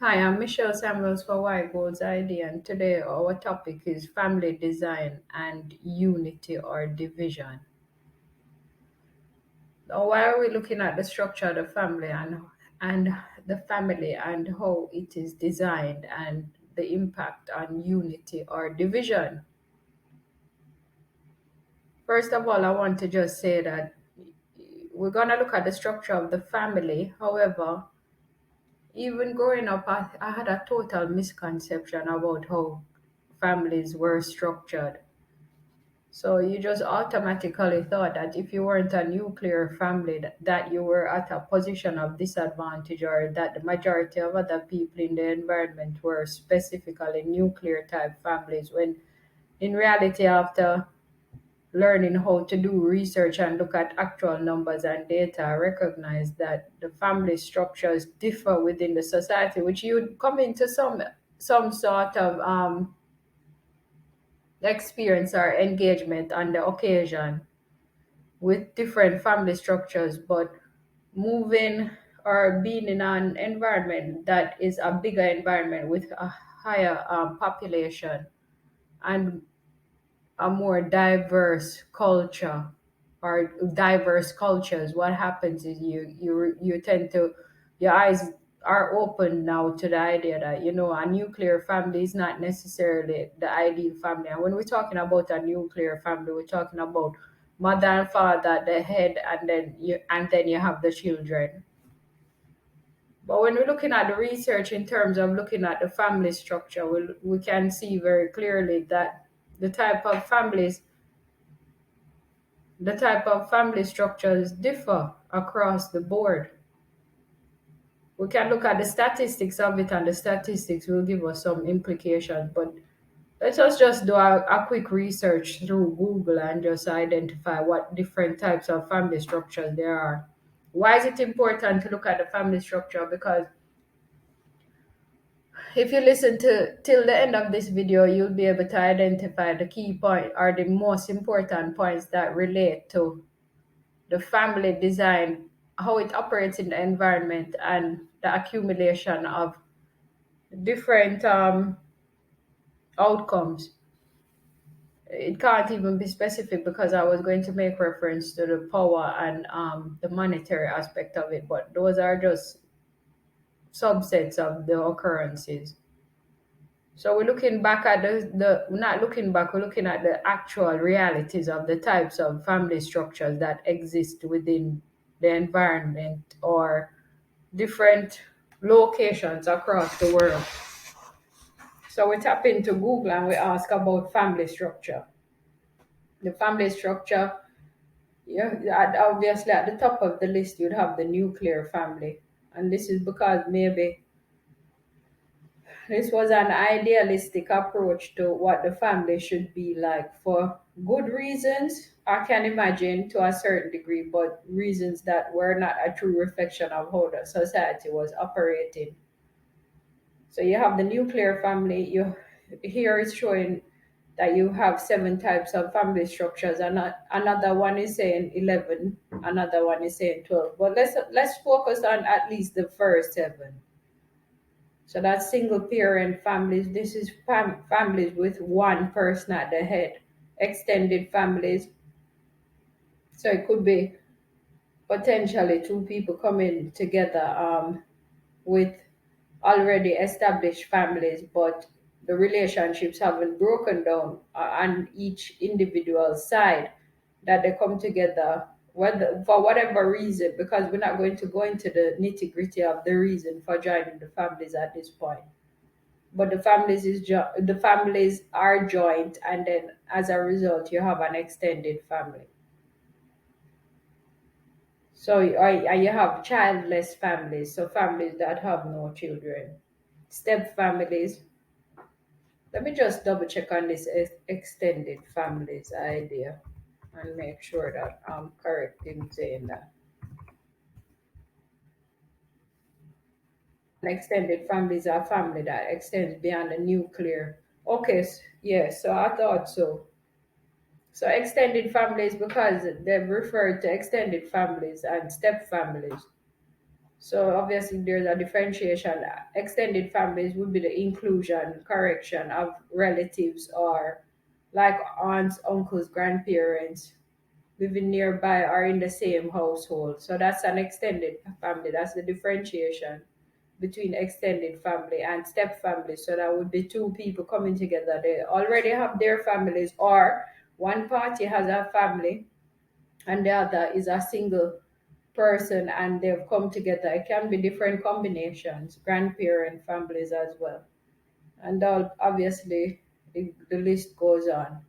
Hi, I'm Michelle Samuels for White Gold's ID, and today our topic is family design and unity or division. Now, why are we looking at the structure of the family and the family and how it is designed and the impact on unity or division? First of all, I want to just say that we're gonna look at the structure of the family. However, even growing up, I had a total misconception about how families were structured. So you just automatically thought that if you weren't a nuclear family, that you were at a position of disadvantage, or that the majority of other people in the environment were specifically nuclear type families. When in reality, after learning how to do research and look at actual numbers and data, I recognize that the family structures differ within the society, which you'd come into some sort of experience or engagement on the occasion with different family structures, but moving or being in an environment that is a bigger environment with a higher population and a more diverse culture or diverse cultures, what happens is you tend to your eyes are open now to the idea that a nuclear family is not necessarily the ideal family. And when we're talking about a nuclear family, we're talking about mother and father, the head, and then you have the children. But when we're looking at the research in terms of looking at the family structure, we can see very clearly that the type of families the type of family structures differ across the board. We can look at the statistics of it, and the statistics will give us some implications. But let us just do a quick research through Google and just identify what different types of family structures there are. Why is it important to look at the family structure? Because if you listen to till the end of this video, you'll be able to identify the key point or the most important points that relate to the family design, how it operates in the environment, and the accumulation of different outcomes. It can't even be specific because I was going to make reference to the power and the monetary aspect of it, but those are just subsets of the occurrences. So we're looking back at we're not looking back, we're looking at the actual realities of the types of family structures that exist within the environment or different locations across the world. So we tap into Google and we ask about family structure. The family structure, yeah, obviously at the top of the list you'd have the nuclear family. And this is because maybe this was an idealistic approach to what the family should be like for good reasons. I can imagine to a certain degree, but reasons that were not a true reflection of how the society was operating. So you have the nuclear family. You here is showing that you have seven types of family structures, and another one is saying 11, another one is saying 12. But let's focus on at least the first seven. So that's single parent families. This is families with one person at the head. Extended families. So it could be potentially two people coming together with already established families, but the relationships haven't broken down on each individual side, that they come together whether for whatever reason, because we're not going to go into the nitty gritty of the reason for joining the families at this point. But the families are joint, and then as a result, you have an extended family. So you have childless families, so families that have no children, step families. Let me just double check on this extended families idea and make sure that I'm correct in saying that. An extended families are family that extends beyond the nuclear. Okay, yeah, so I thought so. So extended families, because they've referred to extended families and step families. So obviously there's a differentiation. Extended families would be the inclusion, correction of relatives or like aunts, uncles, grandparents living nearby or in the same household. So that's an extended family. That's the differentiation between extended family and step family. So that would be two people coming together. They already have their families, or one party has a family and the other is a single person and they've come together. It can be different combinations, grandparent families as well. And obviously, the list goes on.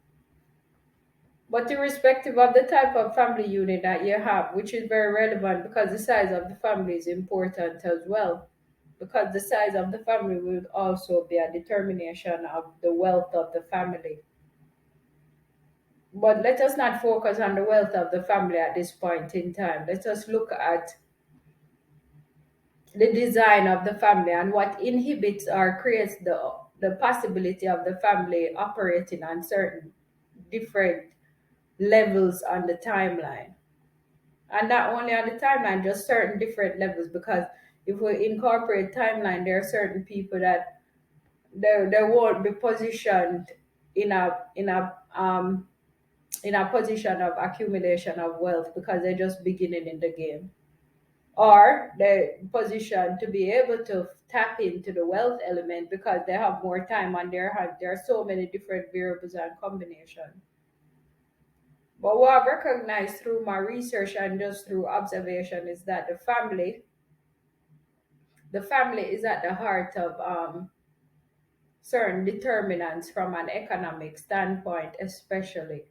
But irrespective of the type of family unit that you have, which is very relevant because the size of the family is important as well, because the size of the family will also be a determination of the wealth of the family. But let us not focus on the wealth of the family at this point in time. Let us look at the design of the family and what inhibits or creates the possibility of the family operating on certain different levels on the timeline. And not only on the timeline, just certain different levels. Because if we incorporate timeline, there are certain people that they won't be positioned in a position of accumulation of wealth because they're just beginning in the game, or they're positioned to be able to tap into the wealth element because they have more time on their hand. There are so many different variables and combinations. But what I've recognized through my research and just through observation is that the family is at the heart of certain determinants from an economic standpoint, especially.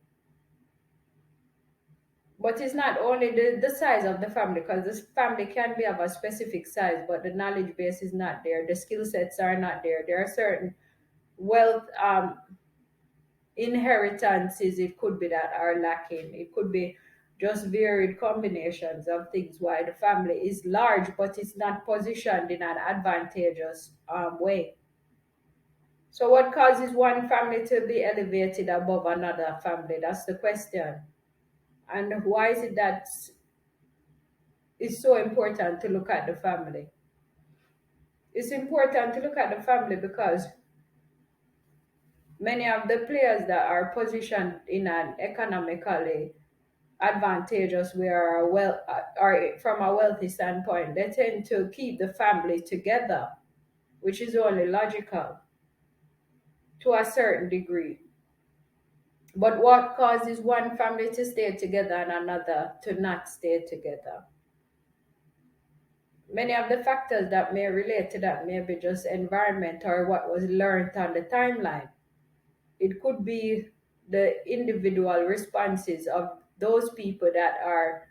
But it's not only the size of the family, because this family can be of a specific size, but the knowledge base is not there. The skill sets are not there. There are certain wealth inheritances, it could be, that are lacking. It could be just varied combinations of things why the family is large, but it's not positioned in an advantageous way. So, what causes one family to be elevated above another family? That's the question. And why is it that it's so important to look at the family? It's important to look at the family because many of the players that are positioned in an economically advantageous way or from a wealthy standpoint, they tend to keep the family together, which is only logical to a certain degree. But what causes one family to stay together and another to not stay together? Many of the factors that may relate to that may be just environment or what was learned on the timeline. It could be the individual responses of those people that are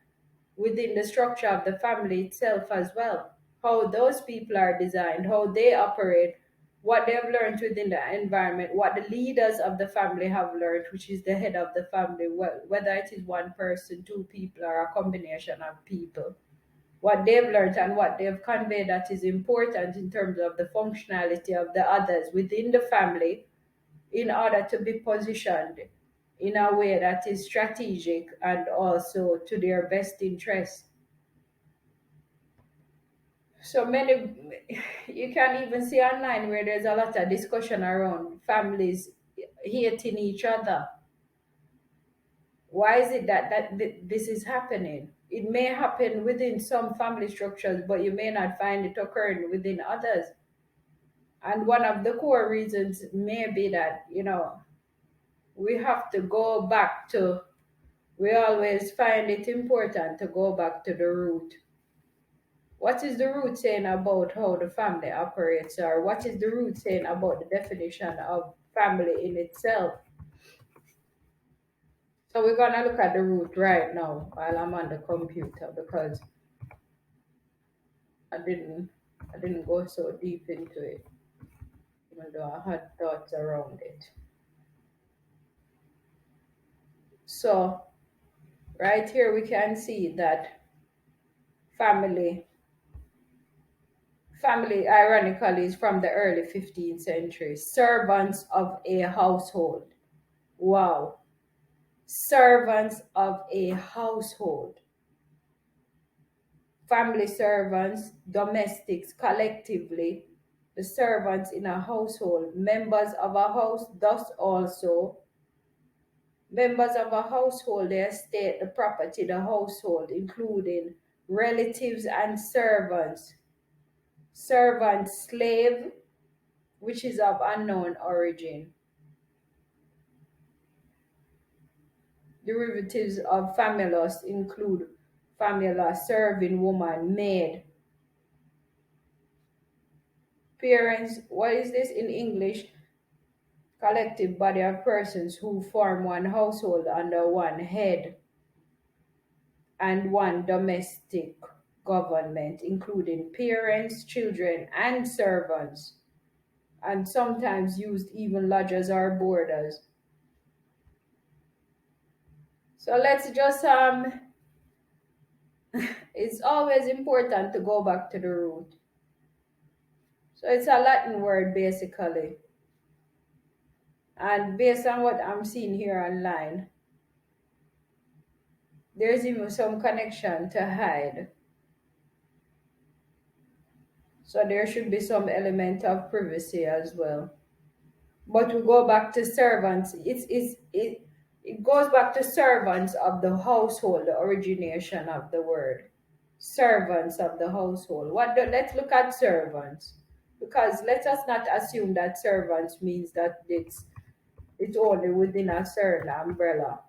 within the structure of the family itself as well. How those people are designed, how they operate, what they have learned within the environment, what the leaders of the family have learned, which is the head of the family, whether it is one person, two people, or a combination of people. What they've learned and what they've conveyed that is important in terms of the functionality of the others within the family in order to be positioned in a way that is strategic and also to their best interest. So many, you can even see online where there's a lot of discussion around families hating each other. Why is it that this is happening? It may happen within some family structures, but you may not find it occurring within others. And one of the core reasons may be that, we have to go back to, we always find it important to go back to the root. What is the root saying about how the family operates, or what is the root saying about the definition of family in itself? So we're gonna look at the root right now while I'm on the computer because I didn't I didn't go so deep into it, even though I had thoughts around it. So right here we can see that family family ironically is from the early 15th century. Servants of a household. Wow. Servants of a household. family servants, domestics collectively, the servants in a household, members of a house, thus also members of a household, the estate, the property, the household, including relatives and servants, servant, slave, which is of unknown origin, derivatives of famulus include famula, serving woman, maid, parents. What is this in English? Collective body of persons who form one household under one head and one domestic government, including parents, children, and servants, and sometimes used even lodgers or boarders. So let's just it's always important to go back to the root. So it's a Latin word basically. And based on what I'm seeing here online, there's even some connection to hide. So there should be some element of privacy as well. But we go back to servants. It goes back to servants of the household, the origination of the word. Servants of the household. Let's look at servants. Because let us not assume that servants means that it's only within a certain umbrella.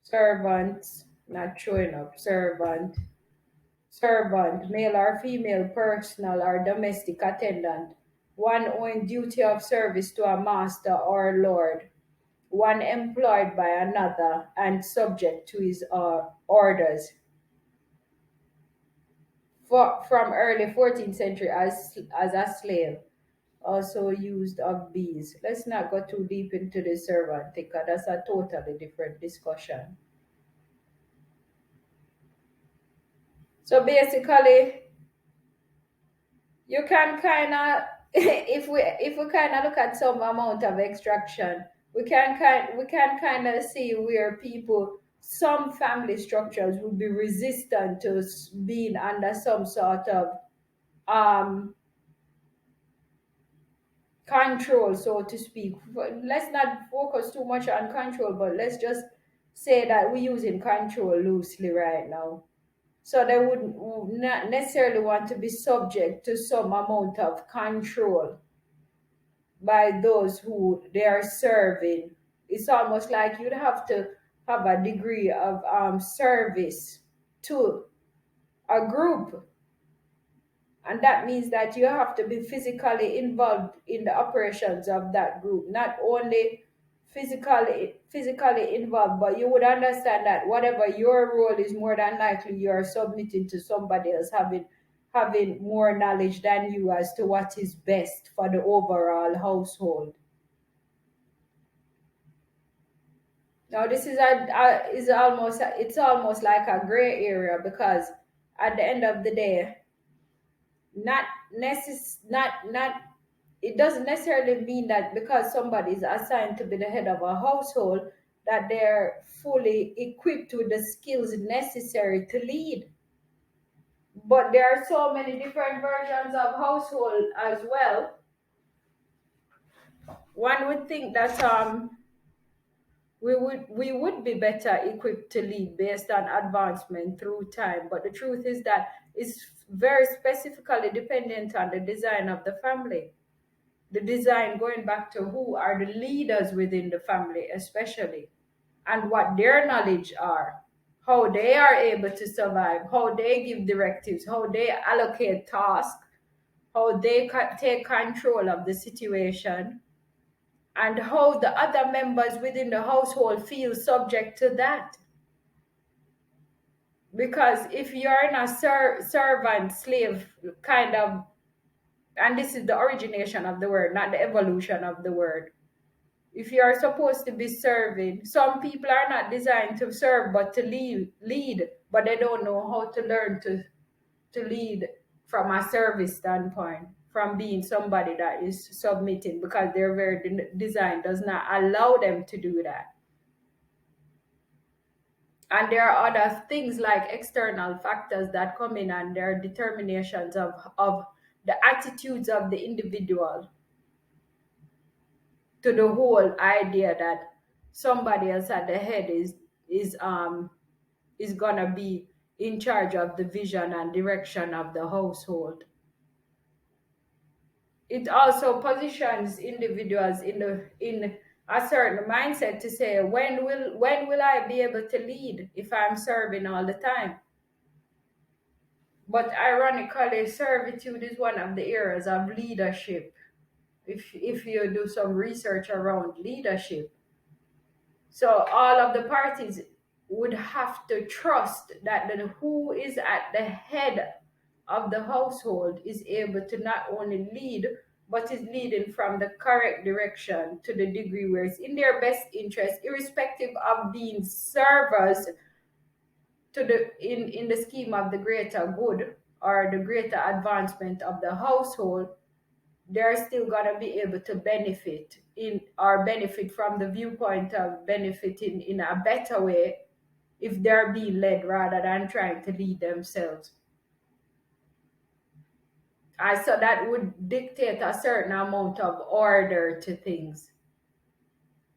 Servants, not showing up. Servant, male or female, personal or domestic attendant, one owing duty of service to a master or lord, one employed by another and subject to his orders. From early 14th century as a slave, also used of bees. Let's not go too deep into the servant because that's a totally different discussion. So basically, you can kind of if we kind of look at some amount of extraction, we can kind of see where people, some family structures would be resistant to being under some sort of um control, so to speak. Let's not focus too much on control, but let's just say that we're using control loosely right now. So they would not necessarily want to be subject to some amount of control by those who they are serving. It's almost like you'd have to have a degree of service to a group, and that means that you have to be physically involved in the operations of that group, not only physically involved, but you would understand that whatever your role is, more than likely you are submitting to somebody else having more knowledge than you as to what is best for the overall household. Now this is almost, it's almost like a gray area, because at the end of the day, not not it doesn't necessarily mean that because somebody is assigned to be the head of a household that they're fully equipped with the skills necessary to lead. But there are so many different versions of household as well. One would think that we would be better equipped to lead based on advancement through time, but the truth is that it's very specifically dependent on the design of the family, the design going back to who are the leaders within the family especially, and what their knowledge are, how they are able to survive, how they give directives, how they allocate tasks, how they take control of the situation, and how the other members within the household feel subject to that. Because if you're in a servant slave kind of, and this is the origination of the word, not the evolution of the word. If you are supposed to be serving, some people are not designed to serve but to lead, but they don't know how to learn to lead from a service standpoint, from being somebody that is submitting, because their very design does not allow them to do that. And there are other things like external factors that come in, and there are determinations of the attitudes of the individual to the whole idea that somebody else at the head is gonna be in charge of the vision and direction of the household. It also positions individuals in a certain mindset to say, when will I be able to lead if I'm serving all the time? But ironically, servitude is one of the areas of leadership. If you do some research around leadership, so all of the parties would have to trust that who is at the head of the household is able to not only lead, but is leading from the correct direction to the degree where it's in their best interest, irrespective of being servers to in the scheme of the greater good or the greater advancement of the household. They're still gonna be able to benefit in or benefit from the viewpoint of benefiting in a better way if they're being led rather than trying to lead themselves. So that would dictate a certain amount of order to things.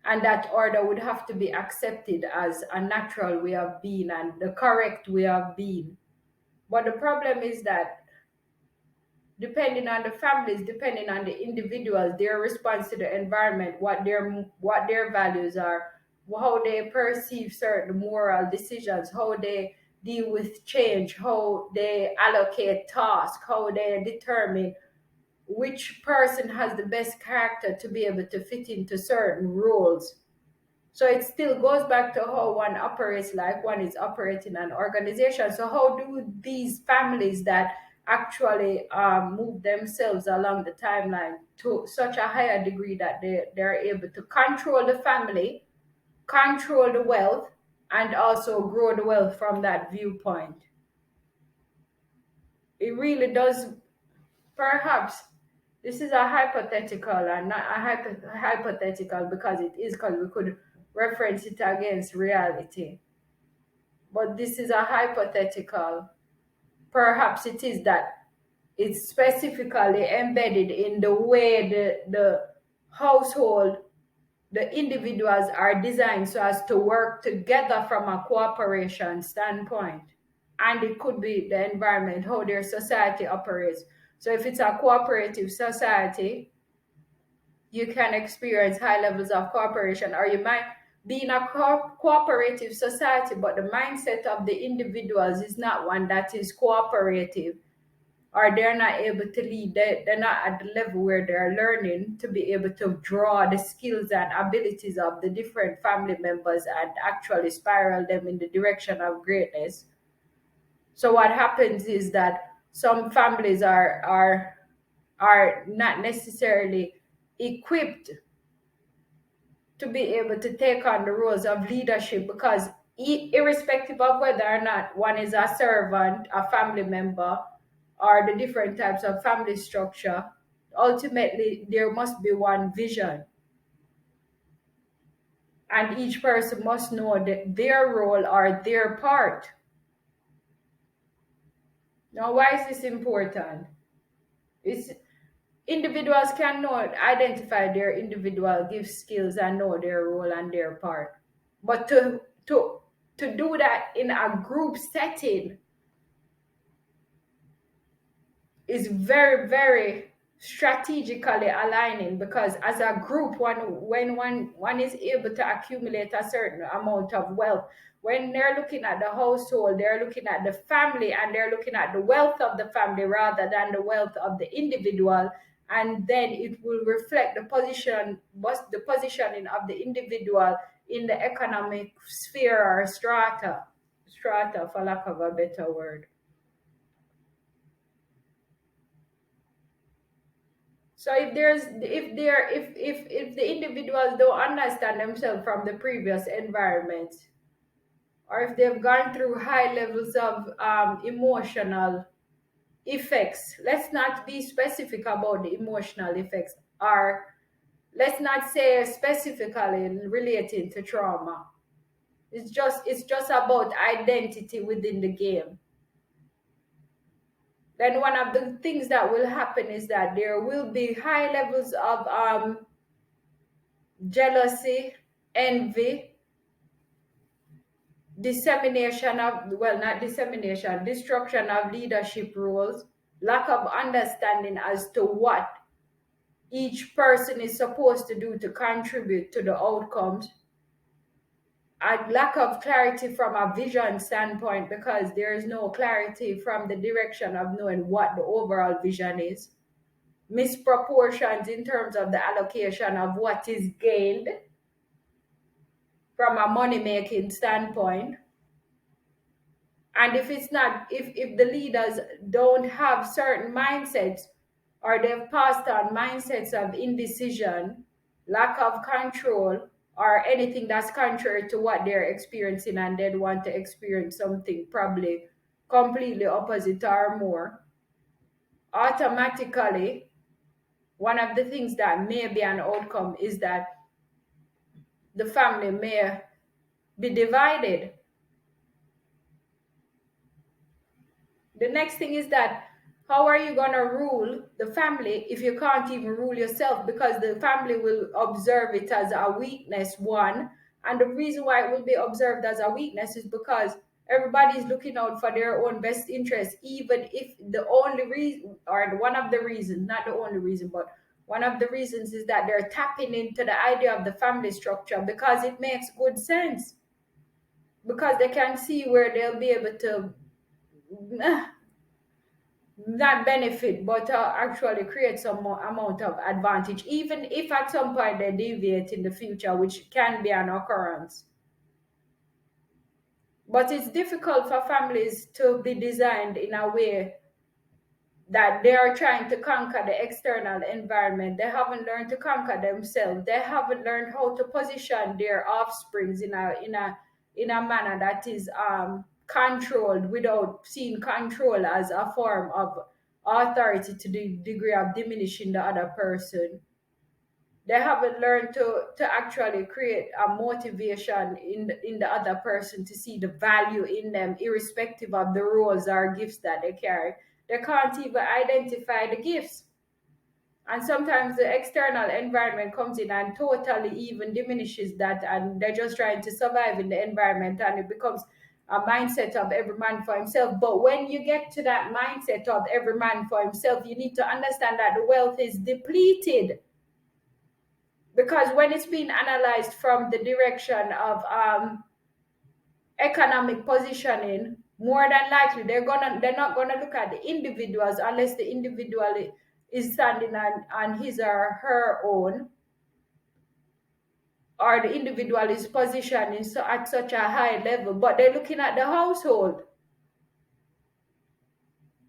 And that order would have to be accepted as a natural way of being and the correct way of being. But the problem is that depending on the families, depending on the individuals, their response to the environment, what their values are, how they perceive certain moral decisions, how they deal with change, how they allocate tasks, how they determine which person has the best character to be able to fit into certain roles. So it still goes back to how one operates, like one is operating an organization. So how do these families that actually move themselves along the timeline to such a higher degree that they're able to control the family, control the wealth, and also grow the wealth from that viewpoint? It really does. Perhaps this is a hypothetical and not a hypothetical because it is, because we could reference it against reality. But this is a hypothetical. Perhaps it is that it's specifically embedded in the way the household, the individuals are designed so as to work together from a cooperation standpoint. And it could be the environment, how their society operates. So if it's a cooperative society, you can experience high levels of cooperation, or you might be in a cooperative society, but the mindset of the individuals is not one that is cooperative, or they're not able to lead. They're not at the level where they're learning to be able to draw the skills and abilities of the different family members and actually spiral them in the direction of greatness. So what happens is that some families are not necessarily equipped to be able to take on the roles of leadership, because irrespective of whether or not one is a servant, a family member, or the different types of family structure, ultimately there must be one vision, and each person must know that their role or their part. Now, why is this important? It's individuals can know, identify their individual gift skills and know their role and their part. But to do that in a group setting is very, very strategically aligning, because as a group, when one is able to accumulate a certain amount of wealth, when they're looking at the household, they're looking at the family, and they're looking at the wealth of the family rather than the wealth of the individual. And then it will reflect the positioning of the individual in the economic sphere or strata, for lack of a better word. So if the individuals don't understand themselves from the previous environment, or if they've gone through high levels of emotional effects, let's not be specific about the emotional effects, or let's not say specifically relating to trauma. It's just about identity within the game. Then one of the things that will happen is that there will be high levels of jealousy, envy, dissemination of, well, not dissemination, destruction of leadership roles, lack of understanding as to what each person is supposed to do to contribute to the outcomes, a lack of clarity from a vision standpoint because there is no clarity from the direction of knowing what the overall vision is, misproportions in terms of the allocation of what is gained from a money making standpoint. And if it's not, if the leaders don't have certain mindsets, or they've passed on mindsets of indecision, lack of control, or anything that's contrary to what they're experiencing, and they'd want to experience something probably completely opposite or more, automatically one of the things that may be an outcome is that the family may be divided. The next thing is that how are you going to rule the family if you can't even rule yourself? Because the family will observe it as a weakness, one. And the reason why it will be observed as a weakness is because everybody is looking out for their own best interest, even if the only reason, or one of the reasons, not the only reason, but one of the reasons is that they're tapping into the idea of the family structure because it makes good sense. Because they can see where they'll be able to not benefit but actually create some more amount of advantage, even if at some point they deviate in the future, which can be an occurrence. But it's difficult for families to be designed in a way that they are trying to conquer the external environment. They haven't learned to conquer themselves. They haven't learned how to position their offsprings in a manner that is controlled, without seeing control as a form of authority to the degree of diminishing the other person. They haven't learned to actually create a motivation in the other person to see the value in them, irrespective of the roles or gifts that they carry. They can't even identify the gifts. And sometimes the external environment comes in and totally even diminishes that, and they're just trying to survive in the environment, and it becomes a mindset of every man for himself. But when you get to that mindset of every man for himself, you need to understand that the wealth is depleted. Because when it's being analyzed from the direction of economic positioning, more than likely they're not gonna look at the individuals unless the individual is standing on his or her own, or the individual is positioned at such a high level, but they're looking at the household.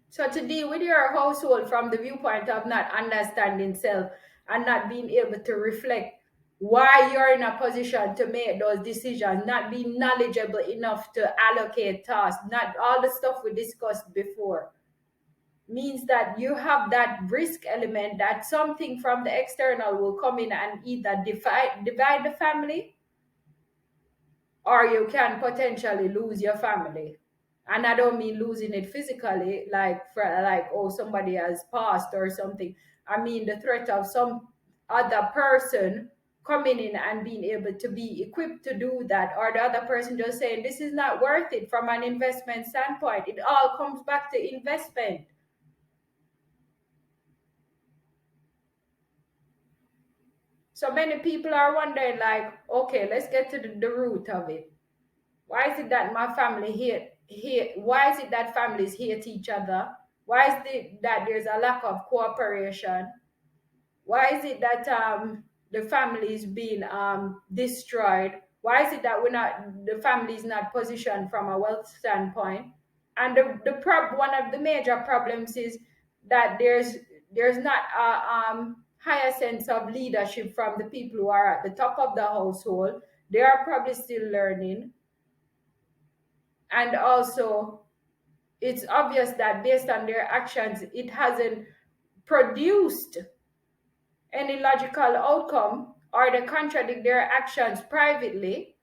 So to deal with your household from the viewpoint of not understanding self and not being able to reflect why you're in a position to make those decisions, not being knowledgeable enough to allocate tasks, not all the stuff we discussed before, means that you have that risk element that something from the external will come in and either divide the family, or you can potentially lose your family. And I don't mean losing it physically, like for like, oh, somebody has passed or something. I mean the threat of some other person coming in and being able to be equipped to do that, or the other person just saying this is not worth it from an investment standpoint. It all comes back to investment. So many people are wondering, like, okay, let's get to the root of it. Why is it that my family hate? Why is it that families hate each other? Why is it that there's a lack of cooperation? Why is it that the family is being destroyed? Why is it that the family is not positioned from a wealth standpoint? And one of the major problems is that there's not a higher sense of leadership from the people who are at the top of the household. They are probably still learning. And also, it's obvious that based on their actions, it hasn't produced any logical outcome, or they contradict their actions privately.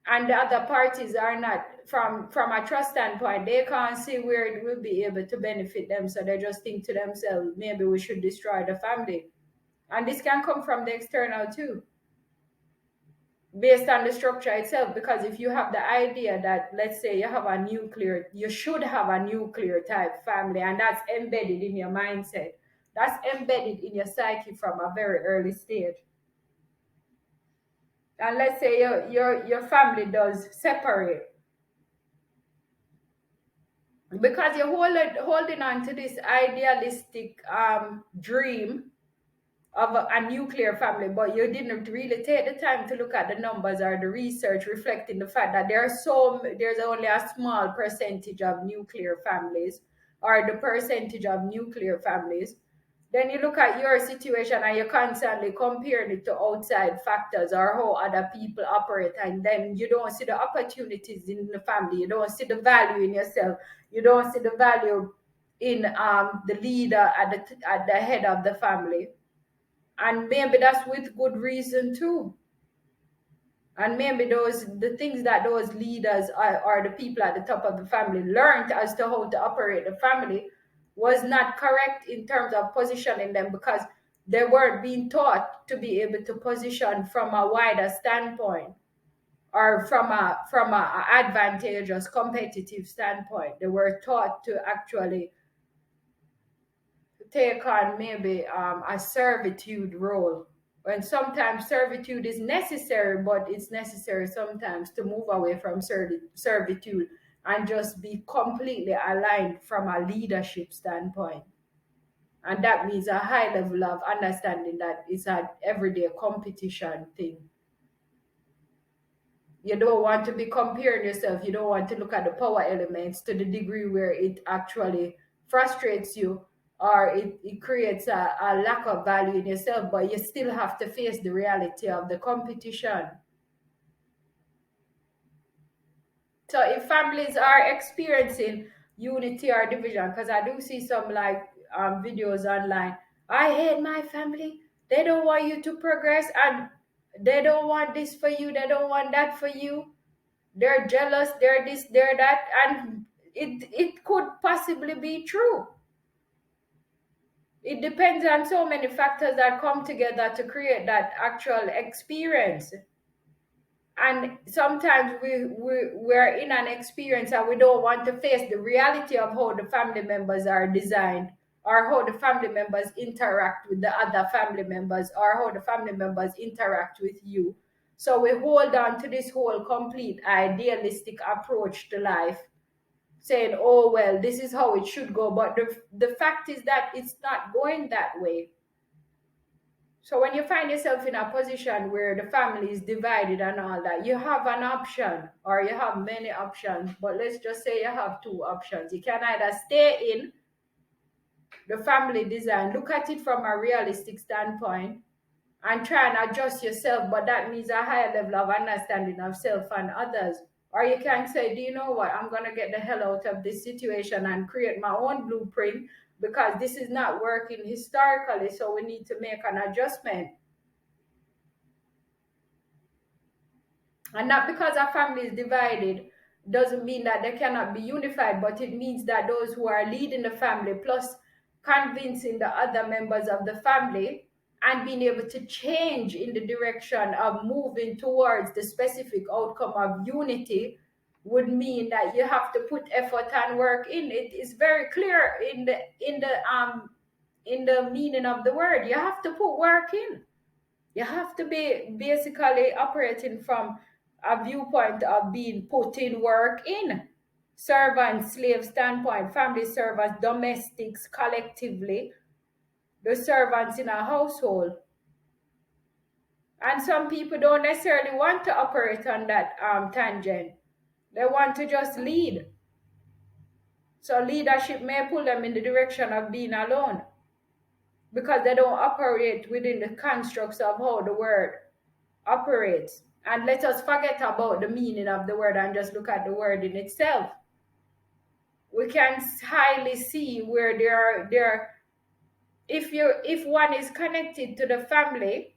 and the other parties are not, from a trust standpoint, they can't see where it will be able to benefit them, so they just think to themselves, maybe we should destroy the family. And this can come from the external too, based on the structure itself. Because if you have the idea that, let's say you have a nuclear, you should have a nuclear type family, and that's embedded in your mindset, that's embedded in your psyche from a very early stage. And let's say your family does separate, because you're holding on to this idealistic dream of a nuclear family, but you didn't really take the time to look at the numbers or the research reflecting the fact that there's only a small percentage of nuclear families, or the percentage of nuclear families. Then you look at your situation and you're constantly comparing it to outside factors or how other people operate, and then you don't see the opportunities in the family, you don't see the value in yourself, you don't see the value in the leader at the head of the family. And maybe that's with good reason too. And maybe the things that those leaders or the people at the top of the family learned as to how to operate the family was not correct in terms of positioning them, because they weren't being taught to be able to position from a wider standpoint, or from a advantageous competitive standpoint. They were taught to actually take on maybe a servitude role, when sometimes servitude is necessary, but it's necessary sometimes to move away from servitude and just be completely aligned from a leadership standpoint. And that means a high level of understanding that it's an everyday competition thing. You don't want to be comparing yourself, you don't want to look at the power elements to the degree where it actually frustrates you, or it creates a lack of value in yourself, but you still have to face the reality of the competition. So if families are experiencing unity or division, because I do see some like videos online, I hate my family, they don't want you to progress, and they don't want this for you, they don't want that for you, they're jealous, they're this, they're that, and it could possibly be true. It depends on so many factors that come together to create that actual experience. And sometimes we're in an experience and we don't want to face the reality of how the family members are designed, or how the family members interact with the other family members, or how the family members interact with you. So we hold on to this whole complete idealistic approach to life, saying, oh well, this is how it should go, but the fact is that it's not going that way. So when you find yourself in a position where the family is divided and all that, you have an option, or you have many options, but let's just say you have two options. You can either stay in the family design, look at it from a realistic standpoint, and try and adjust yourself, but that means a higher level of understanding of self and others. Or you can say, do you know what, I'm going to get the hell out of this situation and create my own blueprint, because this is not working historically, so we need to make an adjustment. And not because a family is divided doesn't mean that they cannot be unified, but it means that those who are leading the family, plus convincing the other members of the family, and being able to change in the direction of moving towards the specific outcome of unity, would mean that you have to put effort and work in. It is very clear in the meaning of the word. You have to put work in. You have to be basically operating from a viewpoint of being putting work in. Servant, slave standpoint, family servants, domestics, collectively, the servants in a household. And some people don't necessarily want to operate on that tangent. They want to just lead. So leadership may pull them in the direction of being alone, because they don't operate within the constructs of how the word operates. And let us forget about the meaning of the word and just look at the word in itself. We can highly see where if one is connected to the family,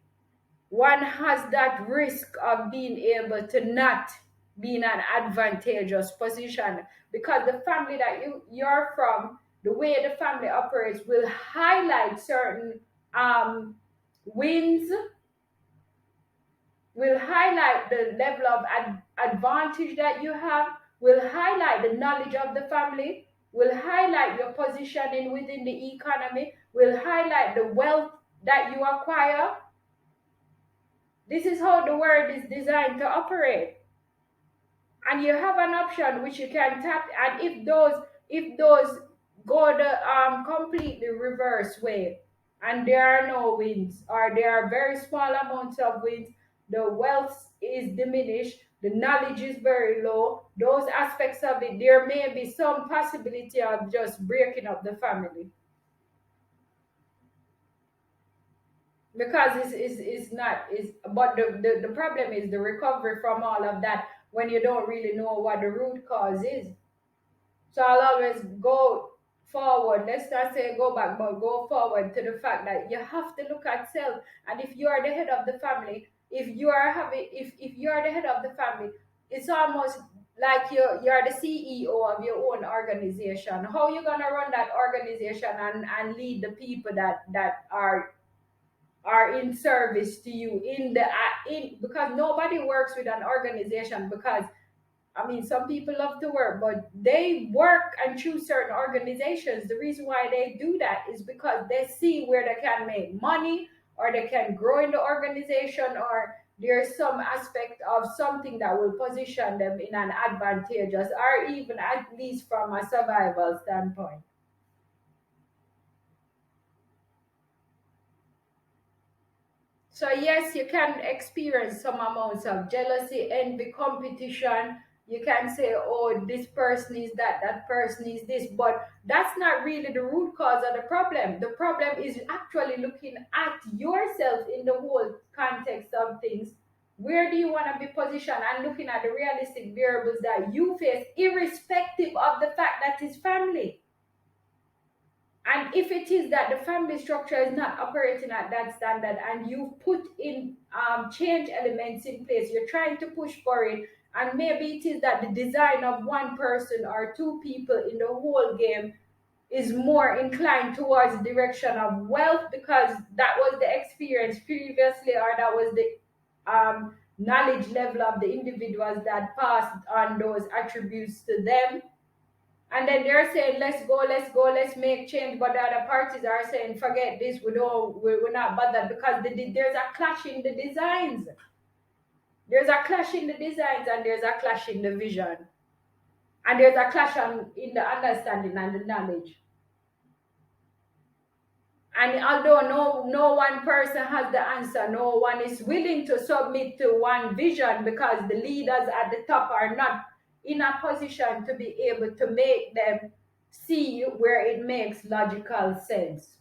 one has that risk of being able to not be in an advantageous position, because the family that you're from, the way the family operates will highlight certain wins, will highlight the level of advantage that you have, will highlight the knowledge of the family, will highlight your positioning within the economy, will highlight the wealth that you acquire. This is how the world is designed to operate. And you have an option which you can tap, and if those go the completely reverse way, and there are no wins, or there are very small amounts of wins, the wealth is diminished, the knowledge is very low, those aspects of it, there may be some possibility of just breaking up the family, because it's not is but the problem is the recovery from all of that when you don't really know what the root cause is. So I'll always go forward. Let's not say go back, but go forward to the fact that you have to look at self. And if you are the head of the family, if you are the head of the family, it's almost like you're the CEO of your own organization. How you gonna run that organization and lead the people that are in service to you in the in because nobody works with an organization because I mean, some people love to work, but they work and choose certain organizations. The reason why they do that is because they see where they can make money, or they can grow in the organization, or there's some aspect of something that will position them in an advantageous, or even at least from a survival standpoint. So yes, you can experience some amounts of jealousy, envy, competition. You can say, "Oh, this person is that, that person is this," but that's not really the root cause of the problem. The problem is actually looking at yourself in the whole context of things. Where do you want to be positioned, and looking at the realistic variables that you face, irrespective of the fact that it's family. And if it is that the family structure is not operating at that standard, and you put in change elements in place, you're trying to push for it, and maybe it is that the design of one person or two people in the whole game is more inclined towards the direction of wealth because that was the experience previously, or that was the knowledge level of the individuals that passed on those attributes to them, and then they're saying let's go, let's go, let's make change, but the other parties are saying forget this, we're not bothered, because there's a clash in the designs, there's a clash in the designs, and there's a clash in the vision, and there's a clash in the understanding and the knowledge. And although no one person has the answer, no one is willing to submit to one vision, because the leaders at the top are not in a position to be able to make them see where it makes logical sense.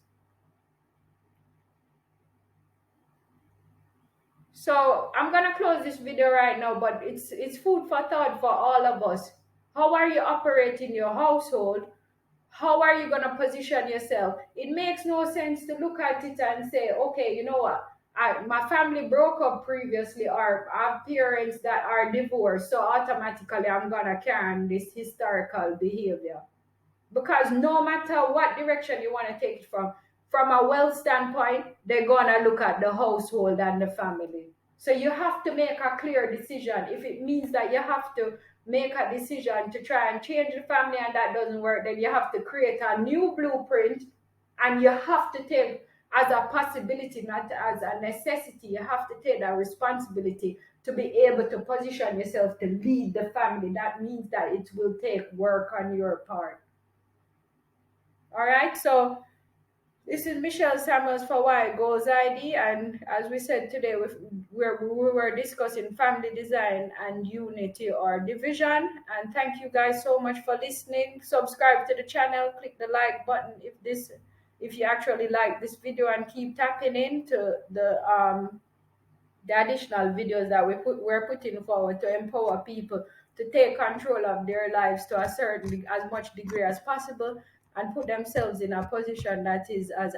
So I'm gonna close this video right now, but it's food for thought for all of us. How are you operating your household? How are you going to position yourself? It makes no sense to look at it and say, okay, you know what? My family broke up previously, or I have parents that are divorced, so automatically I'm going to carry on this historical behavior. Because no matter what direction you want to take it from a wealth standpoint, they're going to look at the household and the family. So you have to make a clear decision. If it means that you have to make a decision to try and change the family and that doesn't work, then you have to create a new blueprint, and you have to take as a possibility, not as a necessity. You have to take that responsibility to be able to position yourself to lead the family. That means that it will take work on your part. All right, so this is Michelle Samuels for Why It Goes ID, and as we said today, we were discussing family design and unity or division. And thank you guys so much for listening. Subscribe to the channel, click the like button if you actually like this video, and keep tapping into the additional videos that we're putting forward to empower people to take control of their lives to a certain as much degree as possible, and put themselves in a position that is as